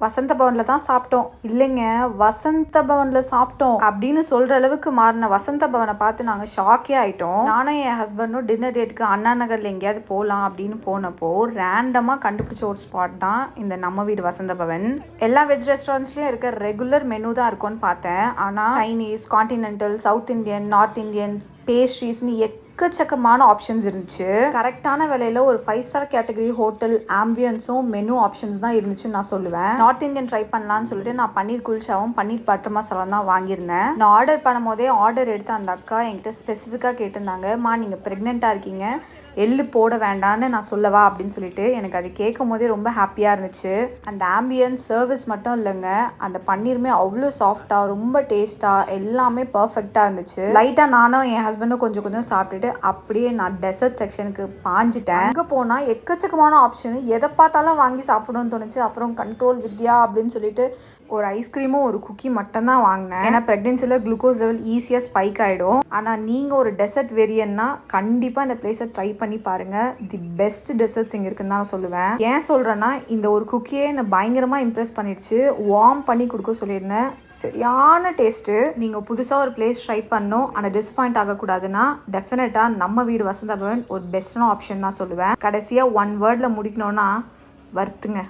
வசந்த பவனில் தான் சாப்பிட்டோம். இல்லைங்க, வசந்த பவனில் சாப்பிட்டோம் அப்படின்னு சொல்கிற அளவுக்கு மாறின வசந்த பவனை பார்த்து நாங்கள் ஷாக்கே ஆகிட்டோம். நானும் என் ஹஸ்பண்டும் டின்னர் டேட்டுக்கு அண்ணா நகரில் எங்கேயாவது போகலாம் அப்படின்னு போனப்போ ரேண்டமாக கண்டுபிடிச்ச ஒரு ஸ்பாட் தான் இந்த நம்ம வீடு வசந்த பவன். எல்லா வெஜ் ரெஸ்டாரண்ட்ஸ்லையும் இருக்க ரெகுலர் மெனு தான் இருக்கும்னு பார்த்தேன். ஆனால் Chinese, continental, south Indian, north Indian, பேஸ்ட்ரீஸ்னு எக்கச்சக்கமான ஆப்ஷன்ஸ் இருந்துச்சு. கரெக்டான விலையில ஒரு 5 ஸ்டார் கேட்டகரி ஹோட்டல் ஆம்பியன்ஸும் மெனு ஆப்ஷன்ஸ் தான் இருந்துச்சுன்னு நான் சொல்லுவேன். நார்த் இந்தியன் ட்ரை பண்ணலான்னு சொல்லிட்டு நான் பன்னீர் குல்ச்சாவும் பன்னீர் பட்டர் மசாலா தான் வாங்கியிருந்தேன். நான் ஆர்டர் பண்ணும் போதே ஆர்டர் எடுத்து அந்த அக்கா என்கிட்ட ஸ்பெசிஃபிக்காக கேட்டிருந்தாங்க, மா நீங்கள் ப்ரெக்னெண்ட்டாக இருக்கீங்க, எள்ளு போட வேண்டான்னு நான் சொல்லவா அப்படின்னு சொல்லிட்டு. எனக்கு அது கேட்கும் போதே ரொம்ப ஹாப்பியாக இருந்துச்சு. அந்த ஆம்பியன்ஸ் சர்வீஸ் மட்டும் இல்லைங்க, அந்த பன்னீருமே அவ்வளோ சாஃப்டாக ரொம்ப டேஸ்ட்டாக எல்லாமே பர்ஃபெக்டாக இருந்துச்சு. லைட்டாக நானும் என் ஹஸ்பண்டும் கொஞ்சம் கொஞ்சம் சாப்பிட்டுட்டு அப்படியே நான் டெசர்ட் செக்ஷனுக்கு பாஞ்சிட்டேன். அங்கே போனால் எக்கச்சக்கமான ஆப்ஷன், எதை பார்த்தாலும் வாங்கி சாப்பிடணும்னு தோணுச்சு. அப்புறம் கண்ட்ரோல் வித்யா அப்படின்னு சொல்லிட்டு ஒரு ஐஸ்கிரீமும் ஒரு குக்கி மட்டும் தான் வாங்கினேன். ஏன்னா ப்ரெக்னென்சியில் குளுக்கோஸ் லெவல் ஈஸியாக ஸ்பைக் ஆகிடும். ஆனால் நீங்கள் ஒரு டெசர்ட் வெரியன்னா கண்டிப்பாக இந்த பிளேஸை ட்ரை பண்ணி பாருங்கள். தி பெஸ்ட் டெசர்ட்ஸ் இங்கே இருக்குன்னு தான் நான் சொல்லுவேன். ஏன் சொல்கிறேன்னா, இந்த ஒரு குக்கியே என்னை பயங்கரமாக இம்ப்ரெஸ் பண்ணிடுச்சு. வார்ம் பண்ணி கொடுக்க சொல்லியிருந்தேன், சரியான டேஸ்ட்டு. நீங்கள் புதுசாக ஒரு பிளேஸ் ட்ரை பண்ணணும் ஆனால் டிசப்பாயிண்ட் ஆகக்கூடாதுன்னா டெஃபினட்டாக நம்ம வீடு வசந்த பவன் ஒரு பெஸ்ட்டான ஆப்ஷன் தான் சொல்லுவேன். கடைசியாக 1 வேர்டில் முடிக்கணும்னா வர்த்துங்க.